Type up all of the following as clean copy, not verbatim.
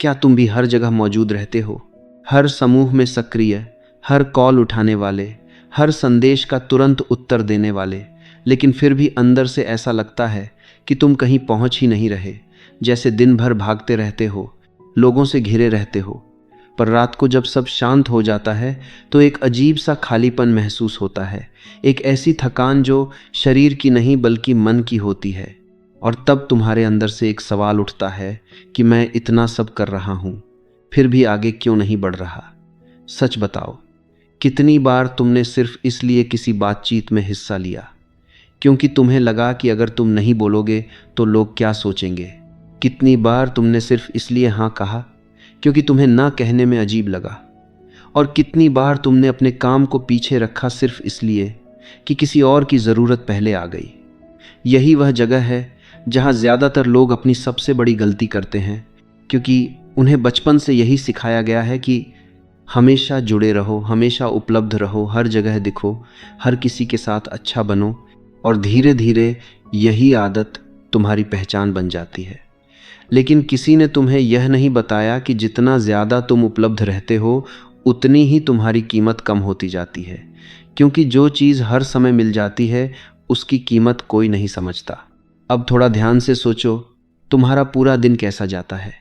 क्या तुम भी हर जगह मौजूद रहते हो, हर समूह में सक्रिय, हर कॉल उठाने वाले, हर संदेश का तुरंत उत्तर देने वाले, लेकिन फिर भी अंदर से ऐसा लगता है कि तुम कहीं पहुंच ही नहीं रहे, जैसे दिन भर भागते रहते हो, लोगों से घिरे रहते हो, पर रात को जब सब शांत हो जाता है तो एक अजीब सा खालीपन महसूस होता है, एक ऐसी थकान जो शरीर की नहीं बल्कि मन की होती है। और तब तुम्हारे अंदर से एक सवाल उठता है कि मैं इतना सब कर रहा हूँ, फिर भी आगे क्यों नहीं बढ़ रहा। सच बताओ, कितनी बार तुमने सिर्फ इसलिए किसी बातचीत में हिस्सा लिया क्योंकि तुम्हें लगा कि अगर तुम नहीं बोलोगे तो लोग क्या सोचेंगे? कितनी बार तुमने सिर्फ इसलिए हाँ कहा क्योंकि तुम्हें ना कहने में अजीब लगा? और कितनी बार तुमने अपने काम को पीछे रखा सिर्फ इसलिए कि किसी और की ज़रूरत पहले आ गई? यही वह जगह है जहाँ ज़्यादातर लोग अपनी सबसे बड़ी गलती करते हैं, क्योंकि उन्हें बचपन से यही सिखाया गया है कि हमेशा जुड़े रहो, हमेशा उपलब्ध रहो, हर जगह दिखो, हर किसी के साथ अच्छा बनो, और धीरे धीरे यही आदत तुम्हारी पहचान बन जाती है। लेकिन किसी ने तुम्हें यह नहीं बताया कि जितना ज़्यादा तुम उपलब्ध रहते हो उतनी ही तुम्हारी कीमत कम होती जाती है, क्योंकि जो चीज़ हर समय मिल जाती है उसकी कीमत कोई नहीं समझता। अब थोड़ा ध्यान से सोचो, तुम्हारा पूरा दिन कैसा जाता है?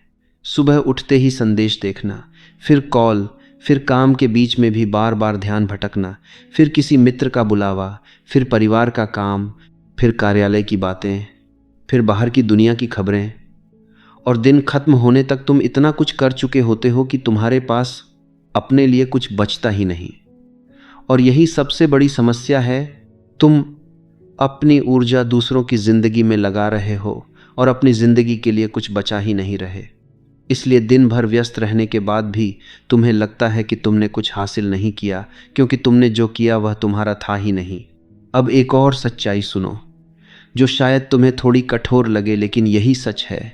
सुबह उठते ही संदेश देखना, फिर कॉल, फिर काम के बीच में भी बार बार ध्यान भटकना, फिर किसी मित्र का बुलावा, फिर परिवार का काम, फिर कार्यालय की बातें, फिर बाहर की दुनिया की खबरें, और दिन खत्म होने तक तुम इतना कुछ कर चुके होते हो कि तुम्हारे पास अपने लिए कुछ बचता ही नहीं। और यही सबसे बड़ी समस्या है, तुम अपनी ऊर्जा दूसरों की जिंदगी में लगा रहे हो और अपनी जिंदगी के लिए कुछ बचा ही नहीं रहे। इसलिए दिन भर व्यस्त रहने के बाद भी तुम्हें लगता है कि तुमने कुछ हासिल नहीं किया, क्योंकि तुमने जो किया वह तुम्हारा था ही नहीं। अब एक और सच्चाई सुनो, जो शायद तुम्हें थोड़ी कठोर लगे, लेकिन यही सच है।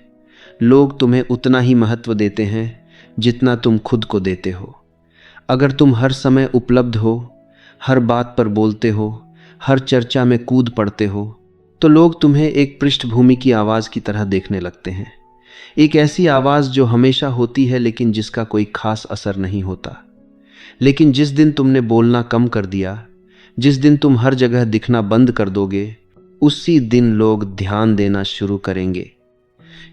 लोग तुम्हें उतना ही महत्व देते हैं जितना तुम खुद को देते हो। अगर तुम हर समय उपलब्ध हो, हर बात पर बोलते हो, हर चर्चा में कूद पड़ते हो, तो लोग तुम्हें एक पृष्ठभूमि की आवाज़ की तरह देखने लगते हैं। एक ऐसी आवाज़ जो हमेशा होती है लेकिन जिसका कोई खास असर नहीं होता। लेकिन जिस दिन तुमने बोलना कम कर दिया, जिस दिन तुम हर जगह दिखना बंद कर दोगे, उसी दिन लोग ध्यान देना शुरू करेंगे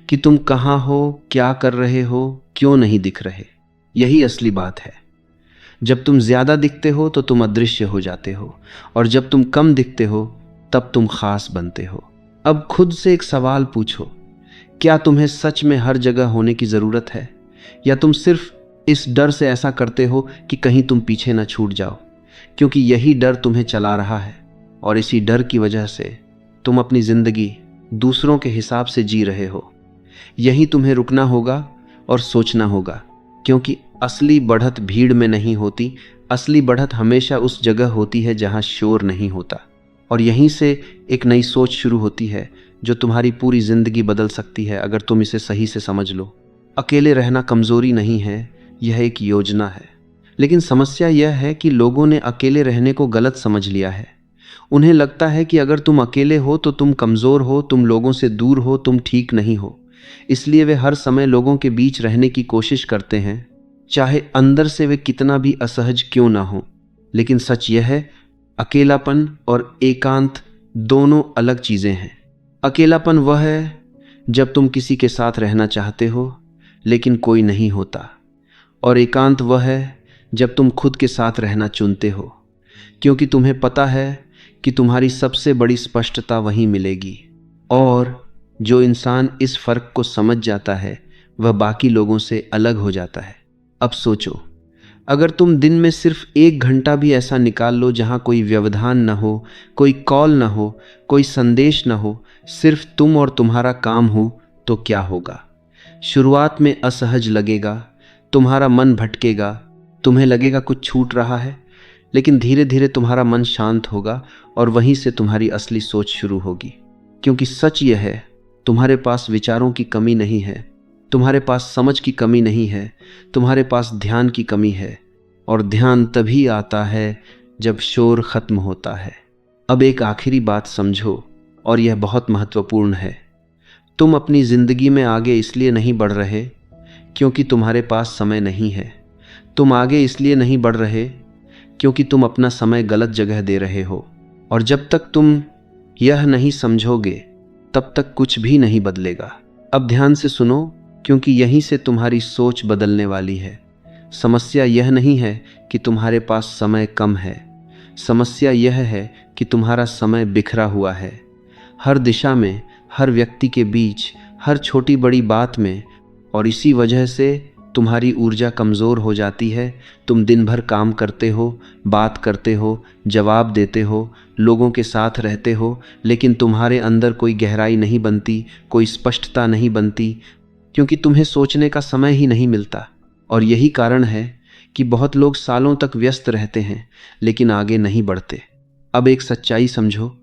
कि तुम कहाँ हो, क्या कर रहे हो, क्यों नहीं दिख रहे। यही असली बात है। जब तुम ज़्यादा दिखते हो तो तुम अदृश्य हो जाते हो, और जब तुम कम दिखते हो तब तुम खास बनते हो। अब खुद से एक सवाल पूछो, क्या तुम्हें सच में हर जगह होने की ज़रूरत है, या तुम सिर्फ इस डर से ऐसा करते हो कि कहीं तुम पीछे न छूट जाओ? क्योंकि यही डर तुम्हें चला रहा है, और इसी डर की वजह से तुम अपनी ज़िंदगी दूसरों के हिसाब से जी रहे हो। यही तुम्हें रुकना होगा और सोचना होगा, क्योंकि असली बढ़त भीड़ में नहीं होती। असली बढ़त हमेशा उस जगह होती है जहाँ शोर नहीं होता। और यहीं से एक नई सोच शुरू होती है जो तुम्हारी पूरी ज़िंदगी बदल सकती है, अगर तुम इसे सही से समझ लो। अकेले रहना कमज़ोरी नहीं है, यह एक योजना है। लेकिन समस्या यह है कि लोगों ने अकेले रहने को गलत समझ लिया है। उन्हें लगता है कि अगर तुम अकेले हो तो तुम कमज़ोर हो, तुम लोगों से दूर हो, तुम ठीक नहीं हो। इसलिए वे हर समय लोगों के बीच रहने की कोशिश करते हैं, चाहे अंदर से वे कितना भी असहज क्यों ना हो। लेकिन सच यह है, अकेलापन और एकांत दोनों अलग चीज़ें हैं। अकेलापन वह है जब तुम किसी के साथ रहना चाहते हो लेकिन कोई नहीं होता, और एकांत वह है जब तुम खुद के साथ रहना चुनते हो, क्योंकि तुम्हें पता है कि तुम्हारी सबसे बड़ी स्पष्टता वहीं मिलेगी। और जो इंसान इस फ़र्क को समझ जाता है वह बाकी लोगों से अलग हो जाता है। अब सोचो, अगर तुम दिन में सिर्फ 1 घंटा भी ऐसा निकाल लो जहाँ कोई व्यवधान न हो, कोई कॉल न हो, कोई संदेश न हो, सिर्फ तुम और तुम्हारा काम हो, तो क्या होगा? शुरुआत में असहज लगेगा, तुम्हारा मन भटकेगा, तुम्हें लगेगा कुछ छूट रहा है, लेकिन धीरे धीरे तुम्हारा मन शांत होगा और वहीं से तुम्हारी असली सोच शुरू होगी। क्योंकि सच यह है, तुम्हारे पास विचारों की कमी नहीं है, तुम्हारे पास समझ की कमी नहीं है, तुम्हारे पास ध्यान की कमी है। और ध्यान तभी आता है जब शोर खत्म होता है। अब एक आखिरी बात समझो, और यह बहुत महत्वपूर्ण है। तुम अपनी ज़िंदगी में आगे इसलिए नहीं बढ़ रहे क्योंकि तुम्हारे पास समय नहीं है। तुम आगे इसलिए नहीं बढ़ रहे क्योंकि तुम अपना समय गलत जगह दे रहे हो। और जब तक तुम यह नहीं समझोगे तब तक कुछ भी नहीं बदलेगा। अब ध्यान से सुनो, क्योंकि यहीं से तुम्हारी सोच बदलने वाली है। समस्या यह नहीं है कि तुम्हारे पास समय कम है, समस्या यह है कि तुम्हारा समय बिखरा हुआ है। हर दिशा में, हर व्यक्ति के बीच, हर छोटी बड़ी बात में। और इसी वजह से तुम्हारी ऊर्जा कमज़ोर हो जाती है। तुम दिन भर काम करते हो, बात करते हो, जवाब देते हो, लोगों के साथ रहते हो, लेकिन तुम्हारे अंदर कोई गहराई नहीं बनती, कोई स्पष्टता नहीं बनती, क्योंकि तुम्हें सोचने का समय ही नहीं मिलता। और यही कारण है कि बहुत लोग सालों तक व्यस्त रहते हैं लेकिन आगे नहीं बढ़ते। अब एक सच्चाई समझो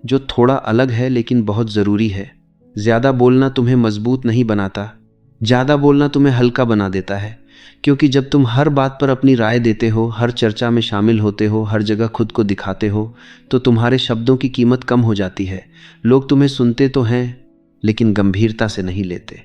जो थोड़ा अलग है लेकिन बहुत ज़रूरी है। ज़्यादा बोलना तुम्हें मजबूत नहीं बनाता, ज़्यादा बोलना तुम्हें हल्का बना देता है। क्योंकि जब तुम हर बात पर अपनी राय देते हो, हर चर्चा में शामिल होते हो, हर जगह खुद को दिखाते हो, तो तुम्हारे शब्दों की कीमत कम हो जाती है। लोग तुम्हें सुनते तो हैं लेकिन गंभीरता से नहीं लेते।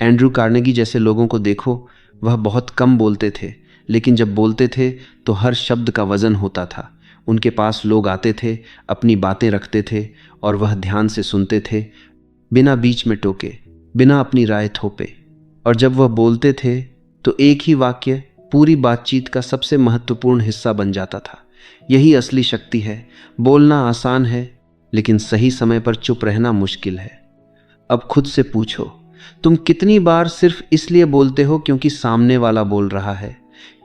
एंड्रू कार्नेगी जैसे लोगों को देखो, वह बहुत कम बोलते थे, लेकिन जब बोलते थे तो हर शब्द का वजन होता था। उनके पास लोग आते थे, अपनी बातें रखते थे और वह ध्यान से सुनते थे, बिना बीच में टोके, बिना अपनी राय थोपे। और जब वह बोलते थे तो एक ही वाक्य पूरी बातचीत का सबसे महत्वपूर्ण हिस्सा बन जाता था। यही असली शक्ति है। बोलना आसान है लेकिन सही समय पर चुप रहना मुश्किल है। अब खुद से पूछो, तुम कितनी बार सिर्फ इसलिए बोलते हो क्योंकि सामने वाला बोल रहा है?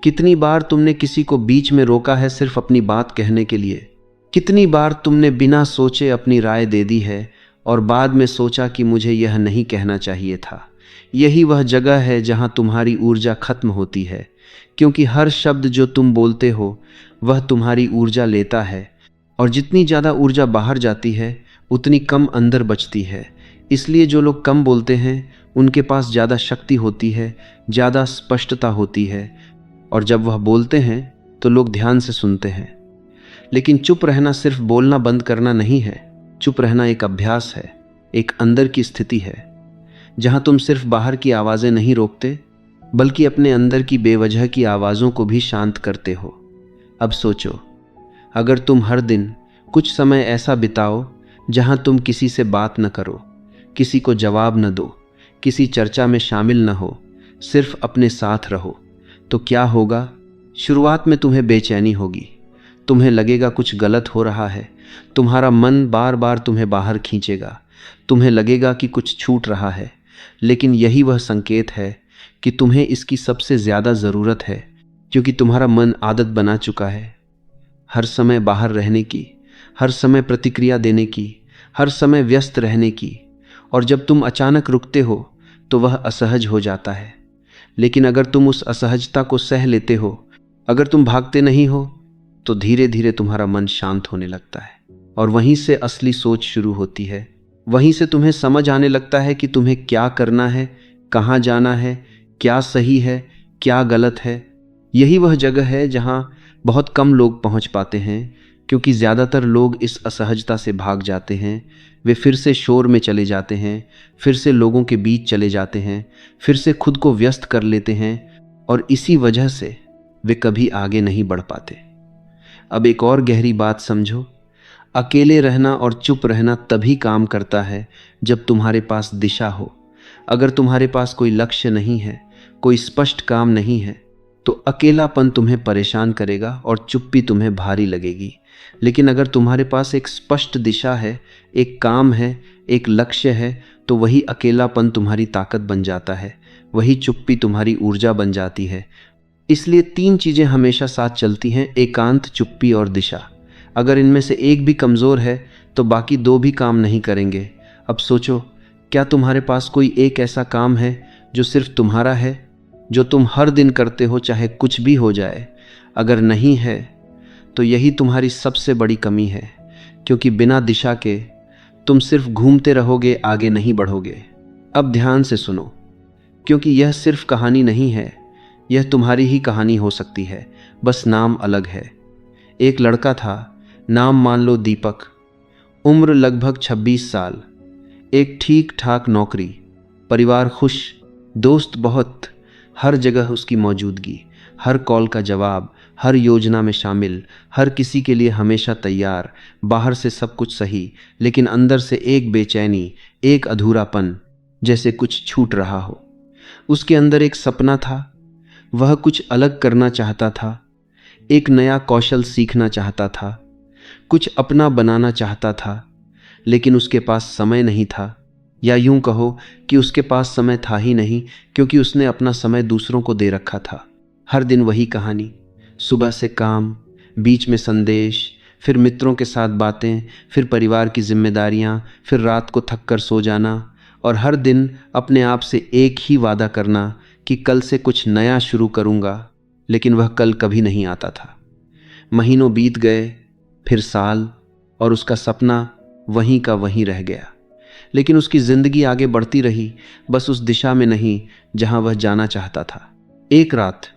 कितनी बार तुमने किसी को बीच में रोका है सिर्फ अपनी बात कहने के लिए? कितनी बार तुमने बिना सोचे अपनी राय दे दी है और बाद में सोचा कि मुझे यह नहीं कहना चाहिए था? यही वह जगह है जहां तुम्हारी ऊर्जा खत्म होती है, क्योंकि हर शब्द जो तुम बोलते हो वह तुम्हारी ऊर्जा लेता है, और जितनी ज़्यादा ऊर्जा बाहर जाती है उतनी कम अंदर बचती है। इसलिए जो लोग कम बोलते हैं उनके पास ज़्यादा शक्ति होती है, ज़्यादा स्पष्टता होती है, और जब वह बोलते हैं तो लोग ध्यान से सुनते हैं। लेकिन चुप रहना सिर्फ बोलना बंद करना नहीं है। चुप रहना एक अभ्यास है, एक अंदर की स्थिति है, जहां तुम सिर्फ बाहर की आवाज़ें नहीं रोकते बल्कि अपने अंदर की बेवजह की आवाज़ों को भी शांत करते हो। अब सोचो, अगर तुम हर दिन कुछ समय ऐसा बिताओ जहां तुम किसी से बात न करो, किसी को जवाब न दो, किसी चर्चा में शामिल न हो, सिर्फ अपने साथ रहो, तो क्या होगा? शुरुआत में तुम्हें बेचैनी होगी, तुम्हें लगेगा कुछ गलत हो रहा है, तुम्हारा मन बार बार तुम्हें बाहर खींचेगा, तुम्हें लगेगा कि कुछ छूट रहा है। लेकिन यही वह संकेत है कि तुम्हें इसकी सबसे ज़्यादा ज़रूरत है, क्योंकि तुम्हारा मन आदत बना चुका है हर समय बाहर रहने की, हर समय प्रतिक्रिया देने की, हर समय व्यस्त रहने की। और जब तुम अचानक रुकते हो तो वह असहज हो जाता है। लेकिन अगर तुम उस असहजता को सह लेते हो, अगर तुम भागते नहीं हो, तो धीरे धीरे तुम्हारा मन शांत होने लगता है। और वहीं से असली सोच शुरू होती है। वहीं से तुम्हें समझ आने लगता है कि तुम्हें क्या करना है, कहाँ जाना है, क्या सही है, क्या गलत है। यही वह जगह है जहाँ बहुत कम लोग पहुँच पाते हैं, क्योंकि ज़्यादातर लोग इस असहजता से भाग जाते हैं। वे फिर से शोर में चले जाते हैं, फिर से लोगों के बीच चले जाते हैं, फिर से खुद को व्यस्त कर लेते हैं, और इसी वजह से वे कभी आगे नहीं बढ़ पाते। अब एक और गहरी बात समझो, अकेले रहना और चुप रहना तभी काम करता है जब तुम्हारे पास दिशा हो। अगर तुम्हारे पास कोई लक्ष्य नहीं है, कोई स्पष्ट काम नहीं है, तो अकेलापन तुम्हें परेशान करेगा और चुप्पी तुम्हें भारी लगेगी। लेकिन अगर तुम्हारे पास एक स्पष्ट दिशा है, एक काम है, एक लक्ष्य है, तो वही अकेलापन तुम्हारी ताकत बन जाता है, वही चुप्पी तुम्हारी ऊर्जा बन जाती है। इसलिए 3 चीज़ें हमेशा साथ चलती हैं: एकांत, चुप्पी और दिशा। अगर इनमें से एक भी कमज़ोर है तो बाकी 2 भी काम नहीं करेंगे। अब सोचो, क्या तुम्हारे पास कोई एक ऐसा काम है जो सिर्फ तुम्हारा है, जो तुम हर दिन करते हो चाहे कुछ भी हो जाए? अगर नहीं है तो यही तुम्हारी सबसे बड़ी कमी है, क्योंकि बिना दिशा के तुम सिर्फ घूमते रहोगे, आगे नहीं बढ़ोगे। अब ध्यान से सुनो, क्योंकि यह सिर्फ कहानी नहीं है, यह तुम्हारी ही कहानी हो सकती है, बस नाम अलग है। एक लड़का था, नाम मान लो दीपक, उम्र लगभग 26 साल, एक ठीक ठाक नौकरी, परिवार खुश, दोस्त बहुत, हर जगह उसकी मौजूदगी, हर कॉल का जवाब, हर योजना में शामिल, हर किसी के लिए हमेशा तैयार। बाहर से सब कुछ सही, लेकिन अंदर से एक बेचैनी, एक अधूरापन, जैसे कुछ छूट रहा हो। उसके अंदर एक सपना था, वह कुछ अलग करना चाहता था, एक नया कौशल सीखना चाहता था, कुछ अपना बनाना चाहता था, लेकिन उसके पास समय नहीं था। या यूं कहो कि उसके पास समय था ही नहीं, क्योंकि उसने अपना समय दूसरों को दे रखा था। हर दिन वही कहानी, सुबह से काम, बीच में संदेश, फिर मित्रों के साथ बातें, फिर परिवार की जिम्मेदारियां, फिर रात को थक कर सो जाना, और हर दिन अपने आप से एक ही वादा करना कि कल से कुछ नया शुरू करूंगा। लेकिन वह कल कभी नहीं आता था। महीनों बीत गए, फिर साल, और उसका सपना वहीं का वहीं रह गया। लेकिन उसकी जिंदगी आगे बढ़ती रही, बस उस दिशा में नहीं जहां वह जाना चाहता था। एक रात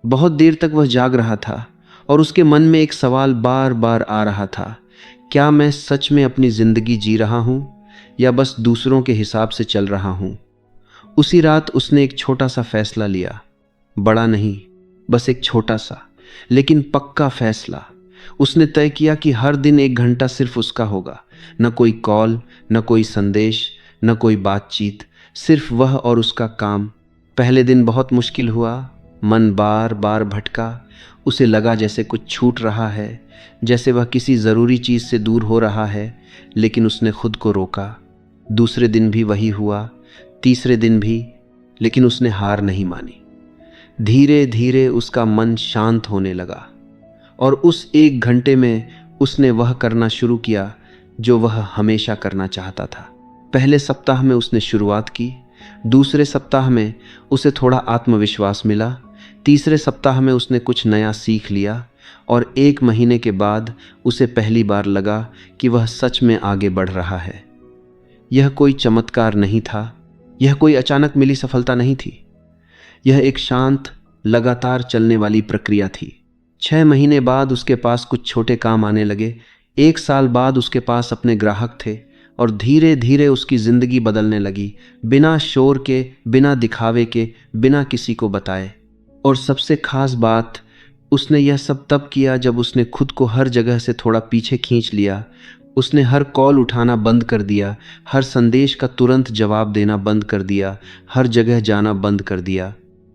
बहुत देर तक वह जाग रहा था और उसके मन में एक सवाल बार बार आ रहा था, क्या मैं सच में अपनी जिंदगी जी रहा हूं या बस दूसरों के हिसाब से चल रहा हूं। उसी रात उसने एक छोटा सा फैसला लिया, बड़ा नहीं, बस एक छोटा सा लेकिन पक्का फैसला। उसने तय किया कि हर दिन 1 घंटा सिर्फ उसका होगा, न कोई कॉल, न कोई संदेश, न कोई बातचीत, सिर्फ वह और उसका काम। पहले दिन बहुत मुश्किल हुआ, मन बार बार भटका, उसे लगा जैसे कुछ छूट रहा है, जैसे वह किसी ज़रूरी चीज़ से दूर हो रहा है। लेकिन उसने खुद को रोका। दूसरे दिन भी वही हुआ, तीसरे दिन भी, लेकिन उसने हार नहीं मानी। धीरे धीरे उसका मन शांत होने लगा और उस 1 घंटे में उसने वह करना शुरू किया जो वह हमेशा करना चाहता था। पहले सप्ताह में उसने शुरुआत की, दूसरे सप्ताह में उसे थोड़ा आत्मविश्वास मिला, तीसरे सप्ताह में उसने कुछ नया सीख लिया, और 1 महीने के बाद उसे पहली बार लगा कि वह सच में आगे बढ़ रहा है। यह कोई चमत्कार नहीं था, यह कोई अचानक मिली सफलता नहीं थी। यह एक शांत, लगातार चलने वाली प्रक्रिया थी। 6 महीने बाद उसके पास कुछ छोटे काम आने लगे, 1 साल बाद उसके पास अपने ग्राहक थे, और धीरे धीरे उसकी जिंदगी बदलने लगी, बिना शोर के, बिना दिखावे के, बिना किसी को बताए। और सबसे खास बात, उसने यह सब तब किया जब उसने खुद को हर जगह से थोड़ा पीछे खींच लिया। उसने हर कॉल उठाना बंद कर दिया, हर संदेश का तुरंत जवाब देना बंद कर दिया, हर जगह जाना बंद कर दिया।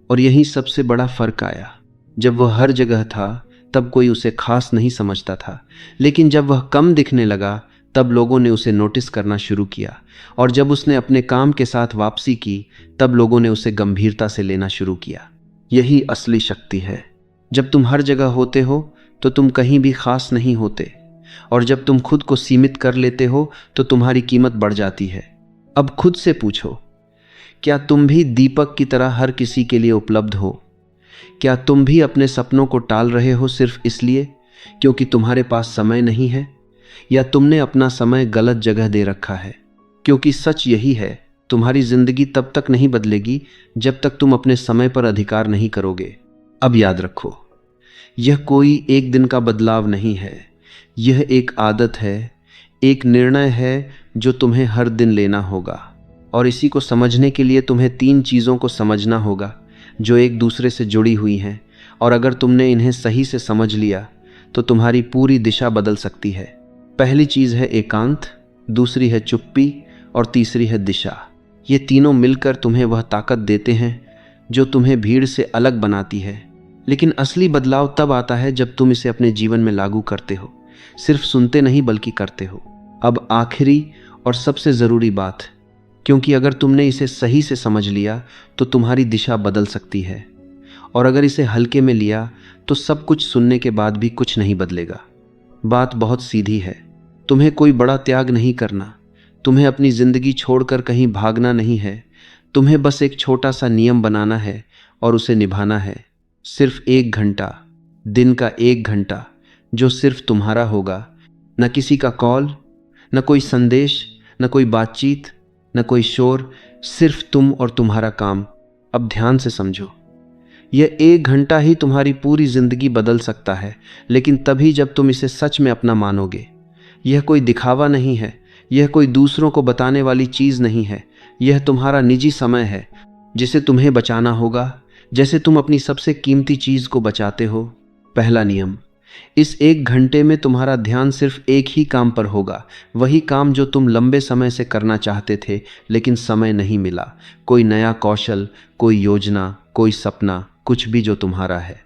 और यही सबसे बड़ा फर्क आया। जब वह हर जगह था तब कोई उसे खास नहीं समझता था, लेकिन जब वह कम दिखने लगा तब लोगों ने उसे नोटिस करना शुरू किया, और जब उसने अपने काम के साथ वापसी की तब लोगों ने उसे गंभीरता से लेना शुरू किया। यही असली शक्ति है। जब तुम हर जगह होते हो तो तुम कहीं भी खास नहीं होते, और जब तुम खुद को सीमित कर लेते हो तो तुम्हारी कीमत बढ़ जाती है। अब खुद से पूछो, क्या तुम भी दीपक की तरह हर किसी के लिए उपलब्ध हो? क्या तुम भी अपने सपनों को टाल रहे हो सिर्फ इसलिए क्योंकि तुम्हारे पास समय नहीं है, या तुमने अपना समय गलत जगह दे रखा है? क्योंकि सच यही है, तुम्हारी जिंदगी तब तक नहीं बदलेगी जब तक तुम अपने समय पर अधिकार नहीं करोगे। अब याद रखो, यह कोई एक दिन का बदलाव नहीं है, यह एक आदत है, एक निर्णय है जो तुम्हें हर दिन लेना होगा। और इसी को समझने के लिए तुम्हें 3 चीज़ों को समझना होगा जो एक दूसरे से जुड़ी हुई हैं, और अगर तुमने इन्हें सही से समझ लिया तो तुम्हारी पूरी दिशा बदल सकती है। पहली चीज़ है एकांत, दूसरी है चुप्पी, और तीसरी है दिशा। ये तीनों मिलकर तुम्हें वह ताकत देते हैं जो तुम्हें भीड़ से अलग बनाती है। लेकिन असली बदलाव तब आता है जब तुम इसे अपने जीवन में लागू करते हो, सिर्फ सुनते नहीं बल्कि करते हो। अब आखिरी और सबसे ज़रूरी बात, क्योंकि अगर तुमने इसे सही से समझ लिया तो तुम्हारी दिशा बदल सकती है, और अगर इसे हल्के में लिया तो सब कुछ सुनने के बाद भी कुछ नहीं बदलेगा। बात बहुत सीधी है, तुम्हें कोई बड़ा त्याग नहीं करना, तुम्हें अपनी ज़िंदगी छोड़कर कहीं भागना नहीं है, तुम्हें बस एक छोटा सा नियम बनाना है और उसे निभाना है। सिर्फ 1 घंटा, दिन का 1 घंटा, जो सिर्फ तुम्हारा होगा। न किसी का कॉल, न कोई संदेश, न कोई बातचीत, न कोई शोर, सिर्फ तुम और तुम्हारा काम। अब ध्यान से समझो, यह 1 घंटा ही तुम्हारी पूरी जिंदगी बदल सकता है, लेकिन तभी जब तुम इसे सच में अपना मानोगे। यह कोई दिखावा नहीं है, यह कोई दूसरों को बताने वाली चीज़ नहीं है, यह तुम्हारा निजी समय है जिसे तुम्हें बचाना होगा, जैसे तुम अपनी सबसे कीमती चीज को बचाते हो। पहला नियम, इस 1 घंटे में तुम्हारा ध्यान सिर्फ एक ही काम पर होगा, वही काम जो तुम लंबे समय से करना चाहते थे लेकिन समय नहीं मिला। कोई नया कौशल, कोई योजना, कोई सपना, कुछ भी जो तुम्हारा है।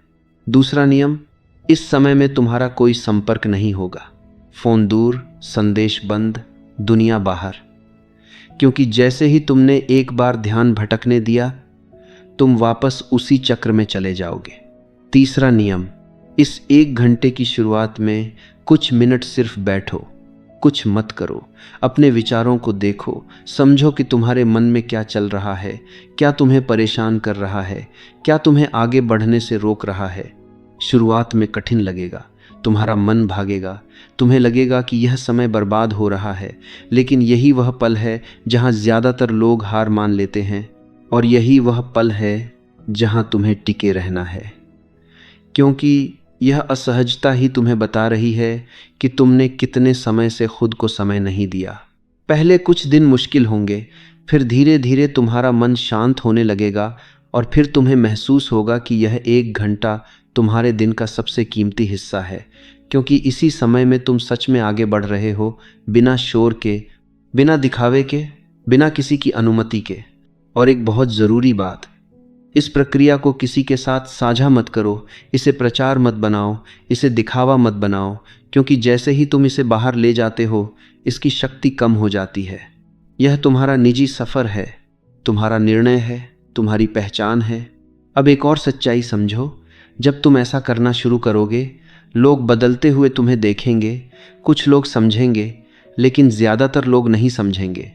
दूसरा नियम, इस समय में तुम्हारा कोई संपर्क नहीं होगा। फोन दूर, संदेश बंद, दुनिया बाहर। क्योंकि जैसे ही तुमने एक बार ध्यान भटकने दिया, तुम वापस उसी चक्र में चले जाओगे। तीसरा नियम, इस 1 घंटे की शुरुआत में कुछ मिनट सिर्फ बैठो, कुछ मत करो, अपने विचारों को देखो, समझो कि तुम्हारे मन में क्या चल रहा है, क्या तुम्हें परेशान कर रहा है, क्या तुम्हें आगे बढ़ने से रोक रहा है। शुरुआत में कठिन लगेगा, तुम्हारा मन भागेगा, तुम्हें लगेगा कि यह समय बर्बाद हो रहा है, लेकिन यही वह पल है जहां ज़्यादातर लोग हार मान लेते हैं, और यही वह पल है जहां तुम्हें टिके रहना है। क्योंकि यह असहजता ही तुम्हें बता रही है कि तुमने कितने समय से खुद को समय नहीं दिया। पहले कुछ दिन मुश्किल होंगे, फिर धीरे धीरे तुम्हारा मन शांत होने लगेगा, और फिर तुम्हें महसूस होगा कि यह 1 घंटा तुम्हारे दिन का सबसे कीमती हिस्सा है, क्योंकि इसी समय में तुम सच में आगे बढ़ रहे हो, बिना शोर के, बिना दिखावे के, बिना किसी की अनुमति के। और एक बहुत ज़रूरी बात, इस प्रक्रिया को किसी के साथ साझा मत करो, इसे प्रचार मत बनाओ, इसे दिखावा मत बनाओ, क्योंकि जैसे ही तुम इसे बाहर ले जाते हो, इसकी शक्ति कम हो जाती है। यह तुम्हारा निजी सफ़र है, तुम्हारा निर्णय है, तुम्हारी पहचान है। अब एक और सच्चाई समझो, जब तुम ऐसा करना शुरू करोगे, लोग बदलते हुए तुम्हें देखेंगे। कुछ लोग समझेंगे, लेकिन ज़्यादातर लोग नहीं समझेंगे।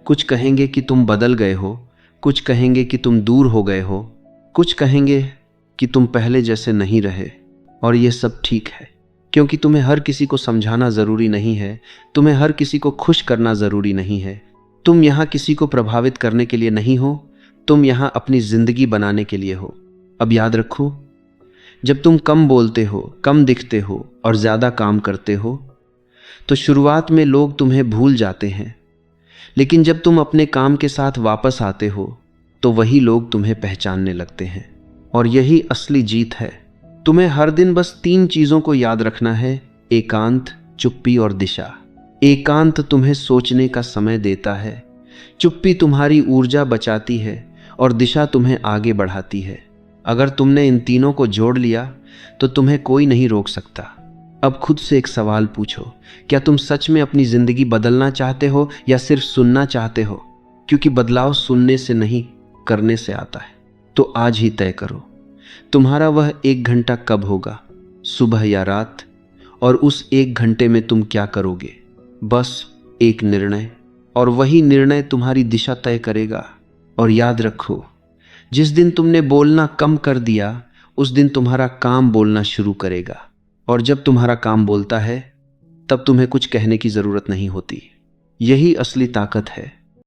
कुछ कहेंगे कि तुम बदल गए हो, कुछ कहेंगे कि तुम दूर हो गए हो, कुछ कहेंगे कि तुम पहले जैसे नहीं रहे। और ये सब ठीक है, क्योंकि तुम्हें हर किसी को समझाना ज़रूरी नहीं है, तुम्हें हर किसी को खुश करना ज़रूरी नहीं है। तुम यहाँ किसी को प्रभावित करने के लिए नहीं हो, तुम यहाँ अपनी ज़िंदगी बनाने के लिए हो। अब याद रखो, जब तुम कम बोलते हो, कम दिखते हो और ज़्यादा काम करते हो, तो शुरुआत में लोग तुम्हें भूल जाते हैं, लेकिन जब तुम अपने काम के साथ वापस आते हो, तो वही लोग तुम्हें पहचानने लगते हैं। और यही असली जीत है। तुम्हें हर दिन बस 3 चीज़ों को याद रखना है: एकांत, चुप्पी और दिशा। एकांत तुम्हें सोचने का समय देता है, चुप्पी तुम्हारी ऊर्जा बचाती है, और दिशा तुम्हें आगे बढ़ाती है। अगर तुमने इन तीनों को जोड़ लिया, तो तुम्हें कोई नहीं रोक सकता। अब खुद से एक सवाल पूछो, क्या तुम सच में अपनी ज़िंदगी बदलना चाहते हो या सिर्फ सुनना चाहते हो? क्योंकि बदलाव सुनने से नहीं, करने से आता है। तो आज ही तय करो, तुम्हारा वह 1 घंटा कब होगा, सुबह या रात? और उस 1 घंटे में तुम क्या करोगे? बस एक निर्णय, और वही निर्णय तुम्हारी दिशा तय करेगा। और याद रखो, जिस दिन तुमने बोलना कम कर दिया, उस दिन तुम्हारा काम बोलना शुरू करेगा। और जब तुम्हारा काम बोलता है, तब तुम्हें कुछ कहने की ज़रूरत नहीं होती। यही असली ताकत है।